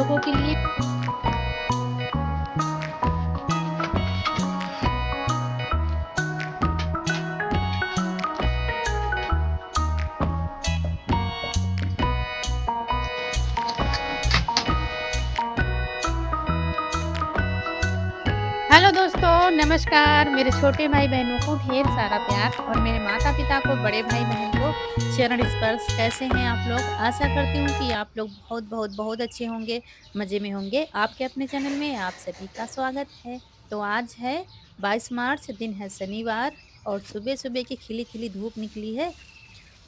लोगों के लिए। हेलो दोस्तों, नमस्कार। मेरे छोटे भाई-बहनों को ढेर सारा प्यार और मेरे माता-पिता को, बड़े भाई-बहन को चरण स्पर्श। कैसे हैं आप लोग? आशा करती हूँ कि आप लोग बहुत अच्छे होंगे, मज़े में होंगे। आपके अपने चैनल में आप सभी का स्वागत है। तो आज है 22 मार्च, दिन है शनिवार और सुबह-सुबह की खिली-खिली धूप निकली है।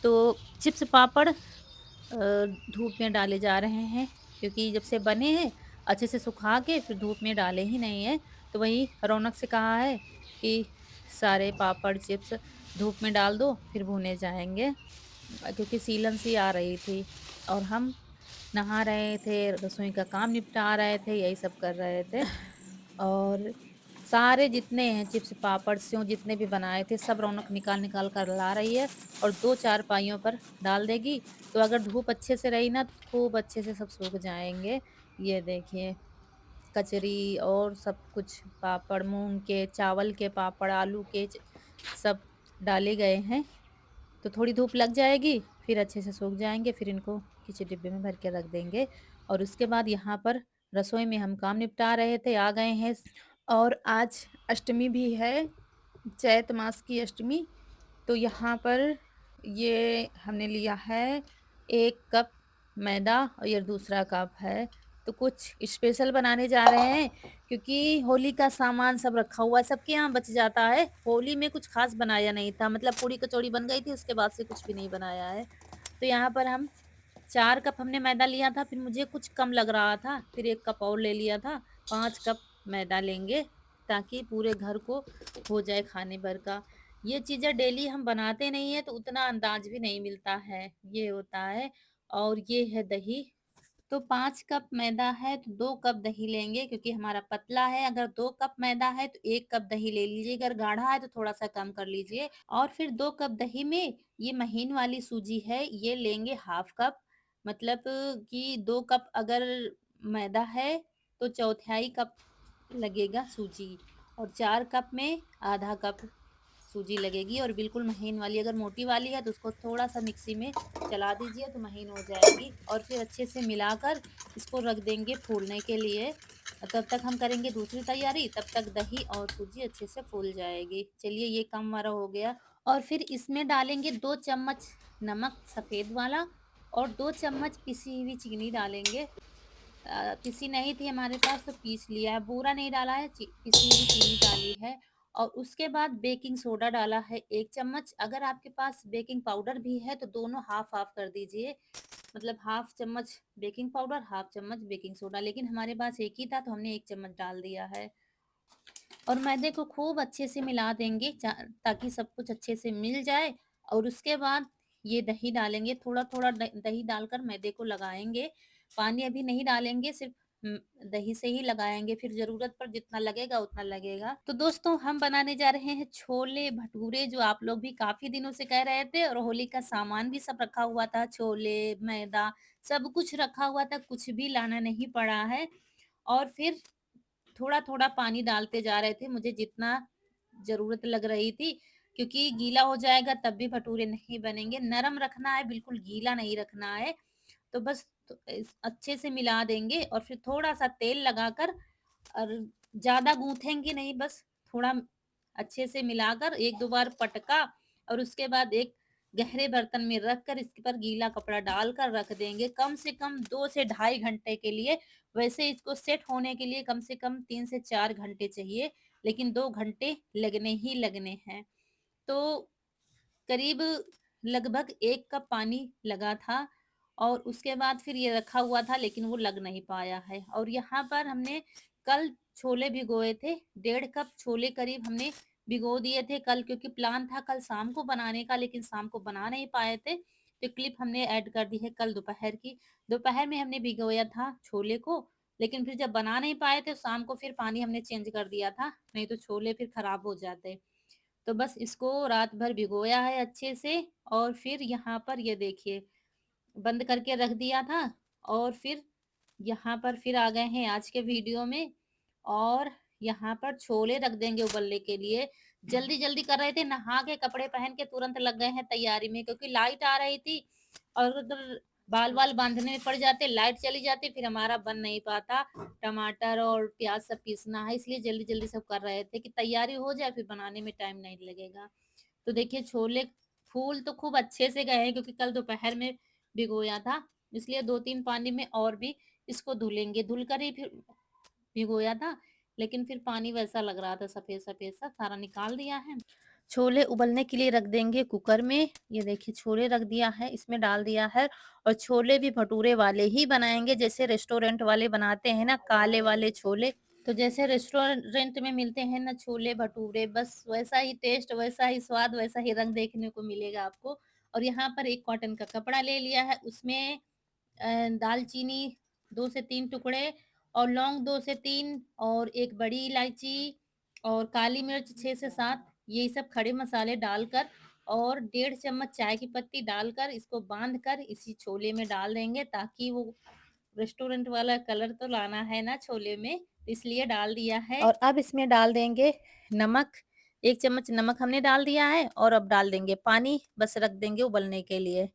तो चिप्स पापड़ धूप में डाले जा रहे हैं, क्योंकि जब से बने हैं अच्छे से सुखा के फिर धूप में डाले ही नहीं है। तो वही रौनक से कहा है कि सारे पापड़ चिप्स धूप में डाल दो, फिर भुने जाएंगे। क्योंकि सीलन सी आ रही थी और हम नहा रहे थे, रसोई का काम निपटा रहे थे, यही सब कर रहे थे। और सारे जितने हैं चिप्स पापड़ स्यों जितने भी बनाए थे सब रौनक निकाल निकाल कर ला रही है और दो चार पाइयों पर डाल देगी। तो अगर धूप अच्छे से रही ना तो खूब अच्छे से सब सूख जाएंगे। ये देखिए, कचरी और सब कुछ पापड़, मूंग के, चावल के पापड़, आलू के सब डाले गए हैं। तो थोड़ी धूप लग जाएगी, फिर अच्छे से सूख जाएँगे, फिर इनको किसी डिब्बे में भर के रख देंगे। और उसके बाद यहाँ पर रसोई में हम काम निपटा रहे थे, आ गए हैं। और आज अष्टमी भी है, चैत मास की अष्टमी। तो यहाँ पर ये हमने लिया है 1 कप मैदा और ये दूसरा कप है। तो कुछ स्पेशल बनाने जा रहे हैं, क्योंकि होली का सामान सब रखा हुआ है, सबके यहाँ बच जाता है। होली में कुछ ख़ास बनाया नहीं था, मतलब पूड़ी कचौड़ी बन गई थी, उसके बाद से कुछ भी नहीं बनाया है। तो यहाँ पर हम 4 कप हमने मैदा लिया था, फिर मुझे कुछ कम लग रहा था, फिर 1 कप और ले लिया था। 5 कप मैदा लेंगे, ताकि पूरे घर को हो जाए खाने भर का। ये चीज़ें डेली हम बनाते नहीं हैं, तो उतना अंदाज़ भी नहीं मिलता है, ये होता है। और ये है दही। तो 5 कप मैदा है तो 2 कप दही लेंगे, क्योंकि हमारा पतला है। अगर 2 कप मैदा है तो 1 कप दही ले लीजिए, अगर गाढ़ा है तो थोड़ा-सा कम कर लीजिए। और फिर 2 कप दही में ये महीन वाली सूजी है, ये लेंगे हाफ कप। मतलब कि 2 कप अगर मैदा है तो चौथाई कप लगेगा सूजी, और 4 कप में आधा कप सूजी लगेगी। और बिल्कुल महीन वाली, अगर मोटी वाली है तो उसको थोड़ा-सा मिक्सी में चला दीजिए तो महीन हो जाएगी। और फिर अच्छे से मिलाकर इसको रख देंगे फूलने के लिए। तब तक हम करेंगे दूसरी तैयारी, तब तक दही और सूजी अच्छे से फूल जाएगी। चलिए, ये काम हमारा हो गया। और फिर इसमें डालेंगे 2 चम्मच नमक सफ़ेद वाला और 2 चम्मच पिसी हुई चीनी डालेंगे। पिसी नहीं थी हमारे पास तो पीस लिया है, बूरा नहीं डाला है, पिसी हुई चीनी डाली है। और उसके बाद बेकिंग सोडा डाला है 1 चम्मच। अगर आपके पास बेकिंग पाउडर भी है तो दोनों हाफ-हाफ कर दीजिए। मतलब हाफ चम्मच बेकिंग पाउडर, हाफ चम्मच बेकिंग सोडा, लेकिन हमारे पास एक ही था तो हमने 1 चम्मच डाल दिया है। और मैदे को खूब अच्छे से मिला देंगे, ताकि सब कुछ अच्छे से मिल जाए। और उसके बाद ये दही डालेंगे, थोड़ा-थोड़ा दही डालकर मैदे को लगाएँगे। पानी अभी नहीं डालेंगे, सिर्फ़ दही से ही लगाएँगे, फिर ज़रूरत पर जितना लगेगा उतना लगेगा। तो दोस्तों, हम बनाने जा रहे हैं छोले भटूरे, जो आप लोग भी काफ़ी दिनों से कह रहे थे, और होली का सामान भी सब रखा हुआ था, छोले, मैदा, सब कुछ रखा हुआ था, कुछ भी लाना नहीं पड़ा है। और फिर थोड़ा-थोड़ा पानी डालते जा रहे थे, मुझे जितना ज़रूरत लग रही थी, क्योंकि गीला हो जाएगा तब भी भटूरे नहीं बनेंगे। नरम रखना है, बिल्कुल गीला नहीं रखना है। तो बस इस अच्छे से मिला देंगे और फिर थोड़ा-सा तेल लगाकर, और ज़्यादा गूँथेंगे नहीं, बस थोड़ा अच्छे से मिलाकर 1-2 बार पटका, और उसके बाद एक गहरे बर्तन में रख कर इसके पर गीला कपड़ा डालकर रख देंगे, कम से कम 2 से ढाई घंटे के लिए। वैसे इसको सेट होने के लिए कम से कम 3 से 4 घंटे चाहिए, लेकिन 2 घंटे लगने ही लगने हैं। तो करीब लगभग 1 कप पानी लगा था, और उसके बाद फिर ये रखा हुआ था, लेकिन वो लग नहीं पाया है। और यहाँ पर हमने कल छोले भिगोए थे, 1.5 कप छोले करीब हमने भिगो दिए थे कल, क्योंकि प्लान था कल शाम को बनाने का, लेकिन शाम को बना नहीं पाए थे। तो क्लिप हमने ऐड कर दी है कल दोपहर की। दोपहर में हमने भिगोया था छोले को, लेकिन फिर जब बना नहीं पाए थे शाम को, फिर पानी हमने चेंज कर दिया था, नहीं तो छोले फिर खराब हो जाते। तो बस इसको रात भर भिगोया है अच्छे से, और फिर यहाँ पर ये देखिए बंद करके रख दिया था। और फिर यहाँ पर फिर आ गए हैं आज के वीडियो में। और यहाँ पर छोले रख देंगे उबलने के लिए। जल्दी जल्दी कर रहे थे, नहा के कपड़े पहन के तुरंत लग गए हैं तैयारी में, क्योंकि लाइट आ रही थी और उधर बाल बाल बांधने में पड़ जाते, लाइट चली जाती, फिर हमारा बन नहीं पाता। टमाटर और प्याज सब पीसना है, इसलिए जल्दी जल्दी सब कर रहे थे कि तैयारी हो जाए, फिर बनाने में टाइम नहीं लगेगा। तो देखिए छोले फूल तो खूब अच्छे से गए हैं, क्योंकि कल दोपहर में भिगोया था, इसलिए 2-3 पानी में और भी इसको धुलेंगे। धुल कर ही फिर भिगोया था, लेकिन फिर पानी वैसा लग रहा था सफेद सफेद सा, सारा निकाल दिया है। छोले उबलने के लिए रख देंगे कुकर में। ये देखिए छोले रख दिया है, इसमें डाल दिया है। और छोले भी भटूरे वाले ही बनाएंगे, जैसे रेस्टोरेंट वाले बनाते हैं ना, काले वाले छोले। तो जैसे रेस्टोरेंट में मिलते हैं ना छोले भटूरे, बस वैसा ही टेस्ट, वैसा ही स्वाद, वैसा ही रंग देखने को मिलेगा आपको। और यहाँ पर एक कॉटन का कपड़ा ले लिया है, उसमें दालचीनी 2 से 3 टुकड़े, और लौंग 2 से 3, और एक बड़ी इलायची, और काली मिर्च 6 से 7, ये सब खड़े मसाले डालकर, और 1.5 चम्मच चाय की पत्ती डालकर इसको बांध कर इसी छोले में डाल देंगे, ताकि वो रेस्टोरेंट वाला कलर तो लाना है ना छोले में, इसलिए डाल दिया है। और अब इसमें डाल देंगे नमक। 1 चम्मच नमक हमने डाल दिया है, और अब डाल देंगे पानी, बस रख देंगे उबलने के लिए।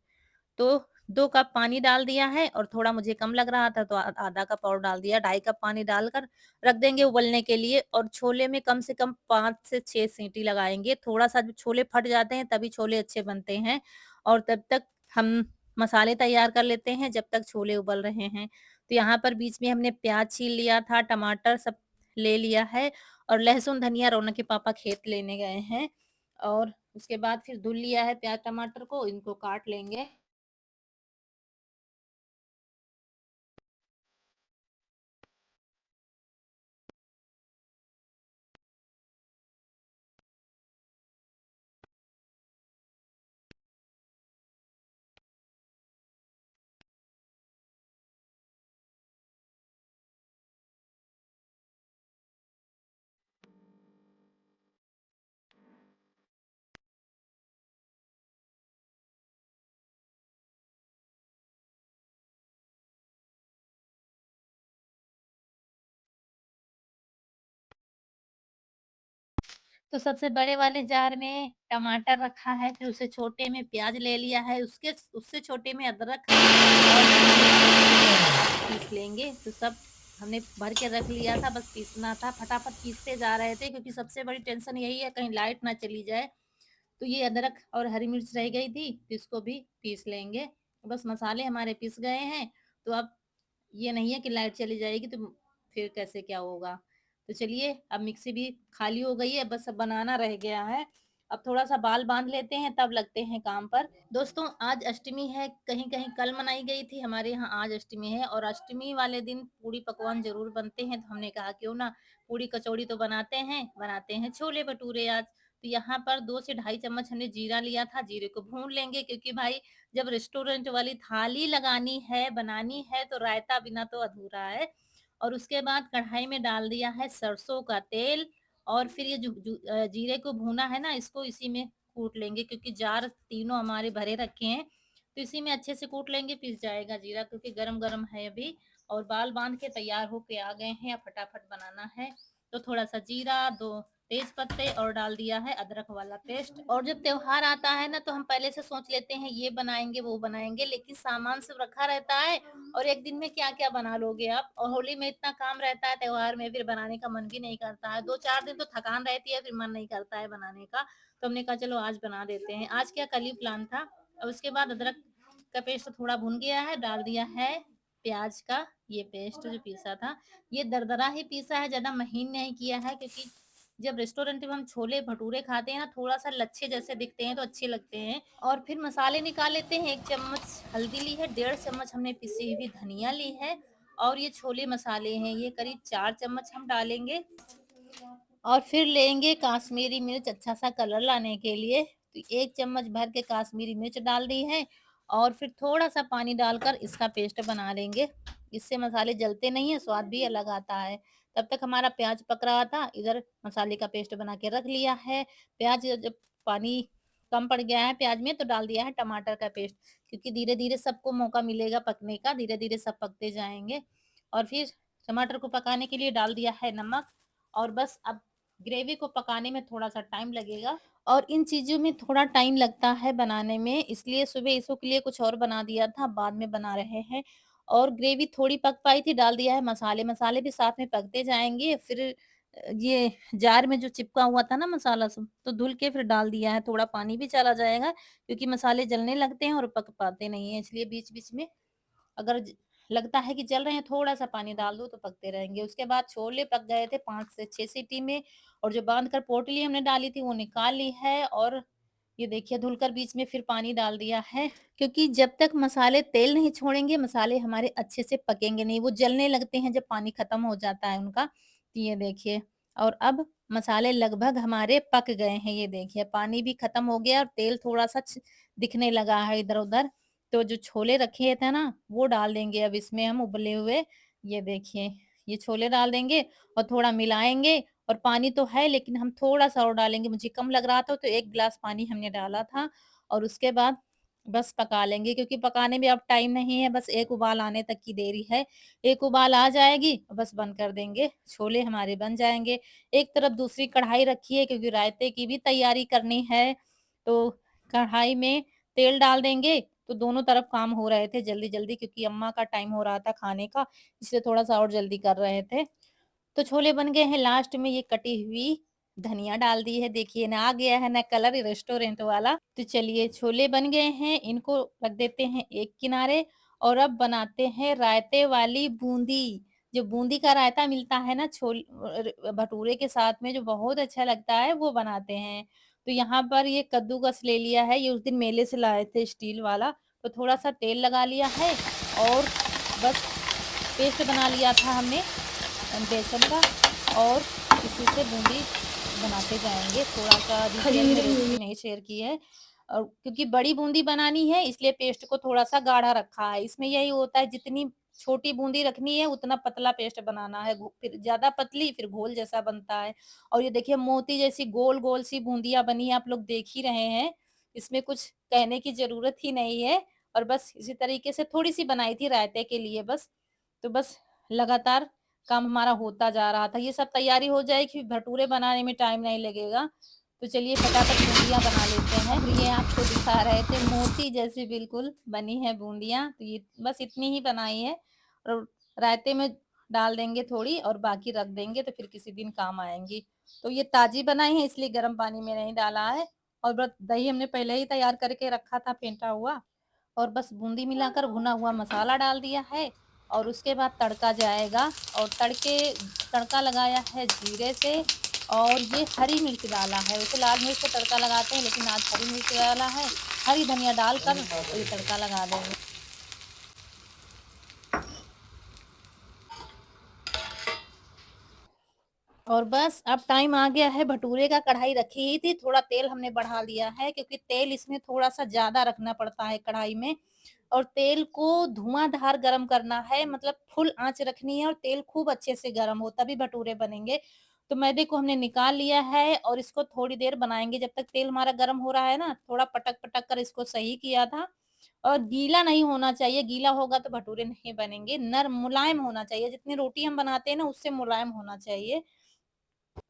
तो 2 कप पानी डाल दिया है, और थोड़ा मुझे कम लग रहा था तो आधा कप और डाल दिया, 2.5 कप पानी डालकर रख देंगे उबलने के लिए। और छोले में कम से कम 5 से 6 सीटी लगाएंगे, थोड़ा सा जब छोले फट जाते हैं तभी छोले अच्छे बनते हैं। और तब तक हम मसाले तैयार कर लेते हैं, जब तक छोले उबल रहे हैं। तो यहाँ पर बीच में हमने प्याज छील लिया था, टमाटर सब ले लिया है, और लहसुन धनिया रौनक के पापा खेत लेने गए हैं। और उसके बाद फिर धुल लिया है प्याज टमाटर को, इनको काट लेंगे। तो सबसे बड़े वाले जार में टमाटर रखा है, फिर उससे छोटे में प्याज ले लिया है, उसके उससे छोटे में अदरक और पीस लेंगे। तो सब हमने भर के रख लिया था, बस पीसना था, फटाफट पीसते जा रहे थे, क्योंकि सबसे बड़ी टेंशन यही है कहीं लाइट ना चली जाए। तो ये अदरक और हरी मिर्च रह गई थी, तो इसको भी पीस लेंगे। बस मसाले हमारे पीस गए हैं। तो अब ये नहीं है कि लाइट चली जाएगी तो फिर कैसे क्या होगा। तो चलिए अब मिक्सी भी खाली हो गई है, बस अब बनाना रह गया है। अब थोड़ा सा बाल बांध लेते हैं, तब लगते हैं काम पर। दोस्तों आज अष्टमी है, कहीं कहीं कल मनाई गई थी, हमारे यहाँ आज अष्टमी है। और अष्टमी वाले दिन पूड़ी पकवान जरूर बनते हैं, तो हमने कहा क्यों ना पूड़ी कचौड़ी तो बनाते हैं छोले भटूरे आज। तो यहाँ पर 2 से ढाई चम्मच हमने जीरा लिया था, जीरे को भून लेंगे, क्योंकि भाई जब रेस्टोरेंट वाली थाली लगानी है, बनानी है, तो रायता बिना तो अधूरा है। और उसके बाद कढ़ाई में डाल दिया है सरसों का तेल, और फिर ये जीरे को भूना है ना, इसको इसी में कूट लेंगे, क्योंकि जार तीनों हमारे भरे रखे हैं, तो इसी में अच्छे से कूट लेंगे, पिस जाएगा जीरा, क्योंकि गरम गरम है अभी। और बाल बांध के तैयार होके आ गए हैं, अब फटाफट बनाना है। तो थोड़ा सा जीरा, 2 तेज पत्ते, और डाल दिया है अदरक वाला पेस्ट। और जब त्योहार आता है ना, तो हम पहले से सोच लेते हैं ये बनाएंगे वो बनाएंगे, लेकिन सामान सब रखा रहता है, और एक दिन में क्या क्या बना लोगे आप। और होली में इतना काम रहता है, त्योहार में फिर बनाने का मन भी नहीं करता है, 2-4 दिन तो थकान रहती है, फिर मन नहीं करता है बनाने का। तो हमने कहा चलो आज बना देते हैं, आज क्या कल ही प्लान था। और उसके बाद अदरक का पेस्ट थोड़ा भुन गया है, डाल दिया है प्याज का ये पेस्ट जो पीसा था। ये दरदरा ही पीसा है, ज्यादा महीन नहीं किया है, क्योंकि जब रेस्टोरेंट में हम छोले भटूरे खाते हैं ना, थोड़ा सा लच्छे जैसे दिखते हैं तो अच्छे लगते हैं। और फिर मसाले निकाल लेते हैं। 1 चम्मच हल्दी ली है, 1.5 चम्मच हमने पिसी हुई धनिया ली है, और ये छोले मसाले हैं, ये करीब 4 चम्मच हम डालेंगे। और फिर लेंगे काश्मीरी मिर्च, अच्छा सा कलर लाने के लिए, तो 1 चम्मच भर के काश्मीरी मिर्च डाल दी है। और फिर थोड़ा सा पानी डालकर इसका पेस्ट बना लेंगे, इससे मसाले जलते नहीं है, स्वाद भी अलग आता है। तब तक हमारा प्याज पक रहा था, इधर मसाले का पेस्ट बना के रख लिया है। प्याज जब पानी कम पड़ गया है प्याज में, तो डाल दिया है टमाटर का पेस्ट, क्योंकि धीरे धीरे सबको मौका मिलेगा पकने का, धीरे धीरे सब पकते जाएंगे। और फिर टमाटर को पकाने के लिए डाल दिया है नमक। और बस अब ग्रेवी को पकाने में थोड़ा-सा टाइम लगेगा और इन चीज़ों में थोड़ा टाइम लगता है बनाने में, इसलिए सुबह इसो के लिए कुछ और बना दिया था, बाद में बना रहे हैं। और ग्रेवी थोड़ी पक पाई थी, डाल दिया है मसाले, मसाले भी साथ में पकते जाएँगे। फिर ये जार में जो चिपका हुआ था ना मसाला सब, तो धुल के फिर डाल दिया है, थोड़ा पानी भी चला जाएगा क्योंकि मसाले जलने लगते हैं और पक पाते नहीं हैं, इसलिए बीच-बीच में अगर लगता है कि जल रहे हैं, थोड़ा-सा पानी डाल दो तो पकते रहेंगे। उसके बाद छोले पक गए थे 5 से 6 सीटी में और जो बाँध कर पोटली हमने डाली थी वो निकाल ली है और ये देखिए धुलकर बीच में फिर पानी डाल दिया है, क्योंकि जब तक मसाले तेल नहीं छोड़ेंगे, मसाले हमारे अच्छे से पकेंगे नहीं, वो जलने लगते हैं जब पानी खत्म हो जाता है उनका। तो ये देखिए, और अब मसाले लगभग हमारे पक गए हैं, ये देखिए पानी भी खत्म हो गया और तेल थोड़ा-सा दिखने लगा है इधर-उधर। तो जो छोले रखे थे ना, वो डाल देंगे अब इसमें हम उबले हुए। ये देखिए, ये छोले डाल देंगे और थोड़ा मिलाएँगे और पानी तो है लेकिन हम थोड़ा-सा और डालेंगे, मुझे कम लग रहा था तो 1 गिलास पानी हमने डाला था और उसके बाद बस पका लेंगे, क्योंकि पकाने में अब टाइम नहीं है, बस 1 उबाल आने तक की देरी है। 1 उबाल आ जाएगी, बस बंद कर देंगे, छोले हमारे बन जाएँगे। एक तरफ दूसरी कढ़ाई रखी है क्योंकि रायते की भी तैयारी करनी है, तो कढ़ाई में तेल डाल देंगे, तो दोनों तरफ काम हो रहे थे जल्दी-जल्दी, क्योंकि अम्मा का टाइम हो रहा था खाने का, इसलिए थोड़ा-सा और जल्दी कर रहे थे। तो छोले बन गए हैं, लास्ट में ये कटी हुई धनिया डाल दी है, देखिए ना आ गया है ना कलर रेस्टोरेंट वाला। तो चलिए छोले बन गए हैं, इनको रख देते हैं एक किनारे और अब बनाते हैं रायते वाली बूंदी। जो बूंदी का रायता मिलता है ना भटूरे के साथ में, जो बहुत अच्छा लगता है, वो बनाते हैं। तो यहाँ पर ये कद्दूकस ले लिया है, ये उस दिन मेले से लाए थे स्टील वाला, तो थोड़ा-सा तेल लगा लिया है और बस पेस्ट बना लिया था हमने बेसन का और इसी से बूंदी बनाते जाएँगे। थोड़ा-सा डिटेल में रेसिपी नहीं शेयर की है और क्योंकि बड़ी बूंदी बनानी है इसलिए पेस्ट को थोड़ा-सा गाढ़ा रखा है। इसमें यही होता है, जितनी छोटी बूंदी रखनी है उतना पतला पेस्ट बनाना है। घो फिर ज़्यादा पतली फिर घोल जैसा बनता है। और ये देखिए मोती जैसी गोल-गोल सी बूंदियाँ बनी है, आप लोग देख ही रहे हैं। इसमें कुछ कहने की ज़रूरत ही नहीं है और बस इसी तरीके से थोड़ी-सी बनाई थी रायते के लिए बस। तो बस लगातार काम हमारा होता जा रहा था। ये सब तैयारी हो जाएगी, भटूरे बनाने में टाइम नहीं लगेगा। तो चलिए फटाफट बूंदियाँ बना लेते हैं। तो ये आपको दिखा रहे थे मोती जैसी बिल्कुल बनी है बूंदियाँ। तो ये बस इतनी ही बनाई है और रायते में डाल देंगे थोड़ी और बाकी रख देंगे तो फिर किसी दिन काम आएँगी। तो ये ताज़ी बनाई है इसलिए गर्म पानी में नहीं डाला है और बस दही हमने पहले ही तैयार करके रखा था फेंटा हुआ। और बस बूंदी मिलाकर भुना हुआ मसाला डाल दिया है और उसके बाद तड़का जाएगा और तड़का लगाया है जीरे से और ये हरी मिर्च डाला है। वैसे लाल मिर्च से तड़का लगाते हैं लेकिन आज हरी मिर्च डाला है। हरी धनिया डालकर और ये तड़का लगा देंगे। और बस अब टाइम आ गया है, भटूरे का कढ़ाई रखी ही थी, थोड़ा तेल हमने बढ़ा लिया है क्योंकि तेल इसमें थोड़ा-सा ज़्यादा रखना पड़ता है कढ़ाई में और तेल को धुआँधार गरम करना है, मतलब फुल आँच रखनी है और तेल खूब अच्छे से गरम हो तभी भटूरे बनेंगे। तो मैदे को हमने निकाल लिया है और इसको थोड़ी देर बनाएँगे, जब तक तेल हमारा गरम हो रहा है ना, थोड़ा पटक-पटक कर इसको सही किया था और गीला नहीं होना चाहिए, गीला होगा तो भटूरे नहीं बनेंगे, नर्म मुलायम होना चाहिए, जितनी रोटी हम बनाते हैं ना उससे मुलायम होना चाहिए।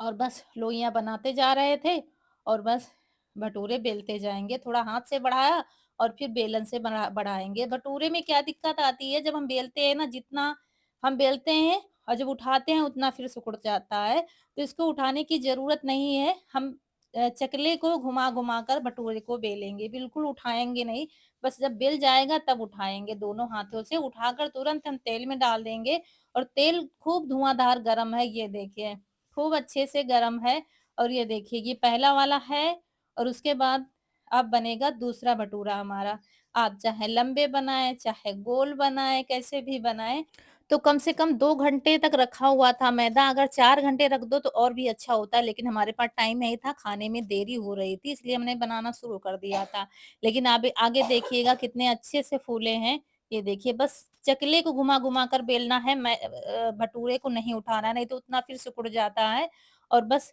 और बस लोइयाँ बनाते जा रहे थे और बस भटूरे बेलते जाएँगे। थोड़ा हाथ से बढ़ाया और फिर बेलन से बढ़ाएँगे। भटूरे में क्या दिक्कत आती है, जब हम बेलते हैं ना, जितना हम बेलते हैं और जब उठाते हैं उतना फिर सिकुड़ जाता है। तो इसको उठाने की ज़रूरत नहीं है। हम चकले को घुमा-घुमा कर भटूरे को बेलेंगे, बिल्कुल उठाएँगे नहीं। बस जब बेल जाएगा तब उठाएँगे दोनों हाथों से। उठाकर तुरंत हम तेल में डाल देंगे और तेल खूब धुआँधार गरम है, ये देखिए। खूब अच्छे से गरम है और ये देखिए ये पहला वाला है और उसके बाद अब बनेगा दूसरा भटूरा हमारा। आप चाहे लंबे बनाएँ, चाहे गोल बनाएँ, कैसे भी बनाएँ। तो कम से कम 2 घंटे तक रखा हुआ था मैदा, अगर 4 घंटे रख दो तो और भी अच्छा होता है, लेकिन हमारे पास टाइम नहीं था, खाने में देरी हो रही थी इसलिए हमने बनाना शुरू कर दिया था। लेकिन आबे आगे देखिएगा कितने अच्छे से फूले हैं। ये देखिए बस चकले को घुमा-घुमा कर बेलना है, भटूरे को नहीं उठाना, नहीं तो उतना फिर सिकुड़ जाता है और बस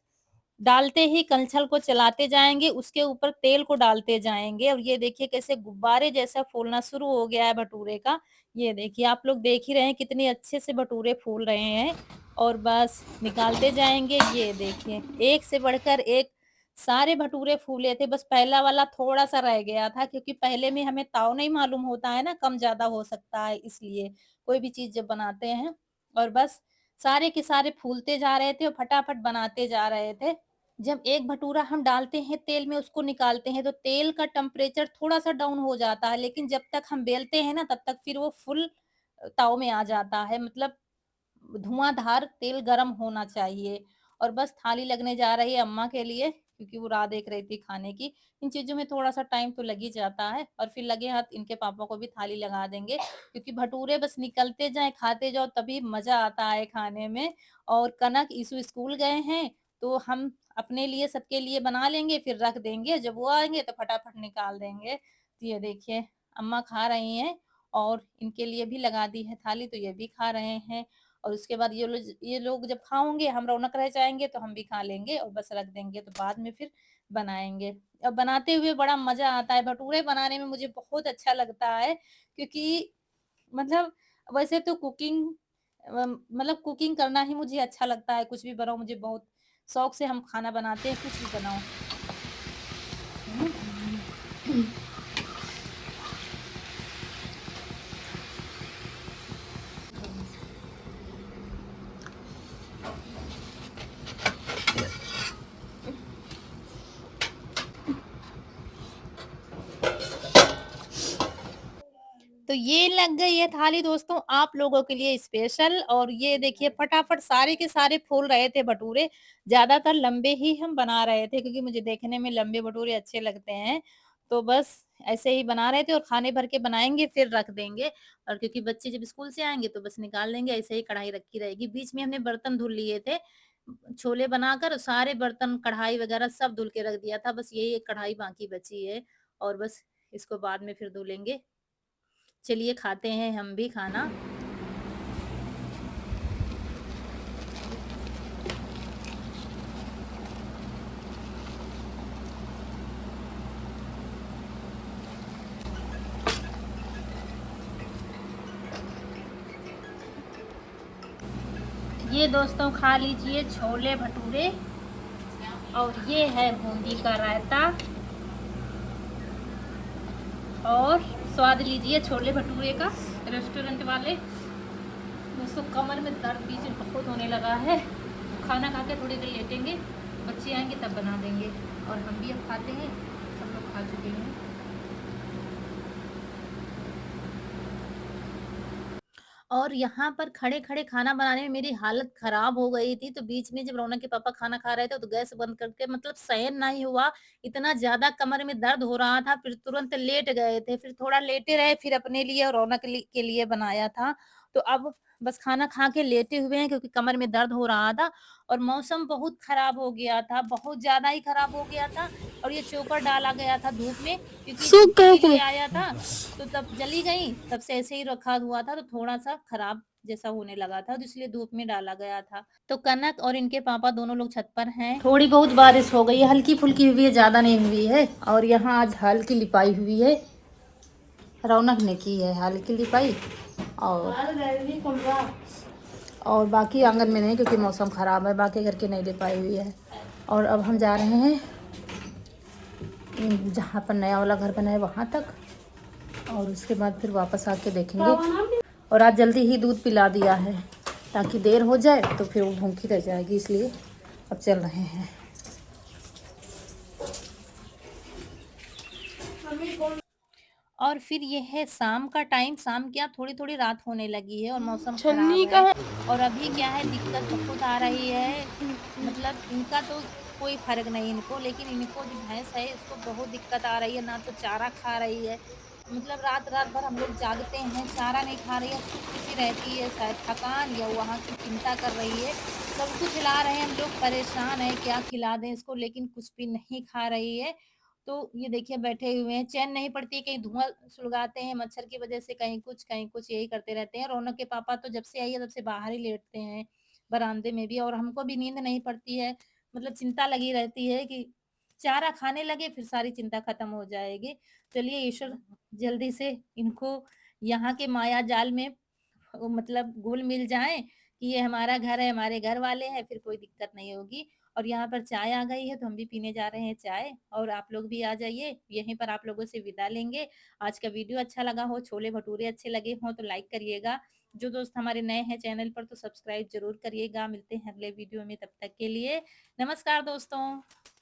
डालते ही कलछल को चलाते जाएँगे, उसके ऊपर तेल को डालते जाएँगे और ये देखिए कैसे गुब्बारे जैसा फूलना शुरू हो गया है भटूरे का। ये देखिए आप लोग देख ही रहे हैं कितने अच्छे से भटूरे फूल रहे हैं और बस निकालते जाएँगे। ये देखिए, एक से बढ़कर एक सारे भटूरे फूले थे, बस पहला वाला थोड़ा-सा रह गया था क्योंकि पहले में हमें ताव नहीं मालूम होता है ना, कम-ज़्यादा हो सकता है इसलिए, कोई भी चीज़ जब बनाते हैं और बस सारे के सारे फूलते जा रहे थे और फटाफट बनाते जा रहे थे। जब एक भटूरा हम डालते हैं तेल में उसको निकालते हैं तो तेल का टेम्परेचर थोड़ा-सा डाउन हो जाता है, लेकिन जब तक हम बेलते हैं ना तब तक फिर वो फुल ताव में आ जाता है मतलब धुआँधार तेल गरम होना चाहिए और बस थाली लगने जा रही है अम्मा के लिए क्योंकि वो राह देख रही थी खाने की। इन चीज़ों में थोड़ा-सा टाइम तो लग ही जाता है और फिर लगे हाथ इनके पापा को भी थाली लगा देंगे क्योंकि भटूरे बस निकलते जाएँ, खाते जाओ तभी मज़ा आता है खाने में। और कनक, ईशु स्कूल गए हैं तो हम अपने लिए सबके लिए बना लेंगे फिर रख देंगे, जब वो आएँगे तो फटाफट निकाल देंगे। तो ये देखिए अम्मा खा रही हैं और इनके लिए भी लगा दी है थाली तो ये भी खा रहे हैं। और उसके बाद ये लोग जब खाओगे हम रौनक रह जाएँगे तो हम भी खा लेंगे और बस रख देंगे तो बाद में फिर बनाएँगे। और बनाते हुए बड़ा मज़ा आता है, भटूरे बनाने में मुझे बहुत अच्छा लगता है क्योंकि मतलब वैसे तो मतलब कुकिंग करना ही मुझे अच्छा लगता है, कुछ भी बनाओ मुझे बहुत शौक से हम खाना बनाते हैं, कुछ भी बनाओ। तो ये लग गई है थाली दोस्तों आप लोगों के लिए स्पेशल और ये देखिए फटाफट सारे के सारे फूल रहे थे भटूरे। ज़्यादातर लंबे ही हम बना रहे थे क्योंकि मुझे देखने में लंबे भटूरे अच्छे लगते हैं। तो बस ऐसे ही बना रहे थे और खाने भर के बनाएँगे फिर रख देंगे और क्योंकि बच्चे जब स्कूल से आएँगे तो बस निकाल देंगे, ऐसे ही कढ़ाई रखी रहेगी। बीच में हमने बर्तन धुल लिए थे, छोले बनाकर सारे बर्तन, कढ़ाई वगैरह सब धुल के रख दिया था। बस यही एक कढ़ाई बाकी बची है और बस इसको बाद में फिर धुलेंगे। चलिए खाते हैं हम भी खाना। ये दोस्तों खा लीजिए छोले भटूरे और ये है बूंदी का रायता और स्वाद लीजिए छोले भटूरे का रेस्टोरेंट वाले। दोस्तों कमर में दर्द बीच में बहुत होने लगा है, खाना खा के थोड़ी देर लेटेंगे, बच्चे आएंगे तब बना देंगे और हम भी अब खाते हैं, सब लोग खा चुके हैं। और यहाँ पर खड़े-खड़े खाना बनाने में मेरी हालत ख़राब हो गई थी, तो बीच में जब रौनक के पापा खाना खा रहे थे, तो गैस बंद करके मतलब सहन नहीं हुआ, इतना ज़्यादा कमर में दर्द हो रहा था, फिर तुरंत लेट गए थे, फिर थोड़ा लेटे रहे, फिर अपने लिए और के लिए बनाया था। तो अब बस खाना खा के लेटे हुए हैं क्योंकि कमर में दर्द हो रहा था और मौसम बहुत ख़राब हो गया था, बहुत ज़्यादा ही ख़राब हो गया था और ये चोकर डाला गया था धूप में क्योंकि छुट्टी के लिए आया था तो तब चली गई, तब से ऐसे ही रखा हुआ था, तो थोड़ा-सा खराब जैसा होने लगा था, तो इसलिए धूप में डाला गया था। तो कनक और इनके पापा दोनों लोग छत पर हैं। थोड़ी बहुत बारिश हो गई है, हल्की-फुल्की हुई है, ज़्यादा नहीं हुई है और यहाँ आज हल्की लिपाई हुई है। रौनक ने की है हल्की लिपाई और बाकी आंगन में नहीं क्योंकि मौसम ख़राब है, बाकी घर की नहीं लिपाई हुई है। और अब हम जा रहे हैं जहाँ पर नया वाला घर बना है वहाँ तक और उसके बाद फिर वापस आके देखेंगे। और आज जल्दी ही दूध पिला दिया है ताकि देर हो जाए तो फिर वो भूखी रह जाएगी, इसलिए अब चल रहे हैं। और फिर ये है शाम का टाइम, शाम क्या थोड़ी-थोड़ी रात होने लगी है और मौसम खराब है और अभी क्या है दिक्कत बहुत आ रही है, मतलब इनका तो कोई फ़र्क नहीं इनको, लेकिन इनको जो भैंस है इसको बहुत दिक्कत आ रही है, ना तो चारा खा रही है, मतलब रात-रात भर हम लोग जागते हैं, चारा नहीं खा रही है, सुस्त-सी रहती है, शायद थकान या वहाँ की चिंता कर रही है। सब कुछ खिला रहे हैं हम लोग, परेशान हैं क्या खिला दें इसको, लेकिन कुछ भी नहीं खा रही है। तो ये देखिए बैठे हुए हैं, चैन नहीं पड़ती है, कहीं धुआँ सुलगाते हैं मच्छर की वजह से, कहीं कुछ यही करते रहते हैं। रौनक के पापा तो जब से आई है तब से बाहर ही लेटते हैं, बरामदे में भी और हमको भी नींद नहीं पड़ती है। मतलब चिंता लगी रहती है कि चारा खाने लगे फिर सारी चिंता खत्म हो जाएगी। चलिए ईश्वर जल्दी से इनको यहाँ के माया जाल में मतलब घुल-मिल जाएँ कि ये हमारा घर है, हमारे घर वाले हैं, फिर कोई दिक्कत नहीं होगी। और यहाँ पर चाय आ गई है तो हम भी पीने जा रहे हैं चाय और आप लोग भी आ जाइए। यहीं पर आप लोगों से विदा लेंगे। आज का वीडियो अच्छा लगा हो, छोले-भटूरे अच्छे लगे हों तो लाइक करिएगा। जो दोस्त हमारे नए हैं चैनल पर तो सब्सक्राइब ज़रूर करिएगा। मिलते हैं अगले वीडियो में, तब तक के लिए नमस्कार दोस्तों।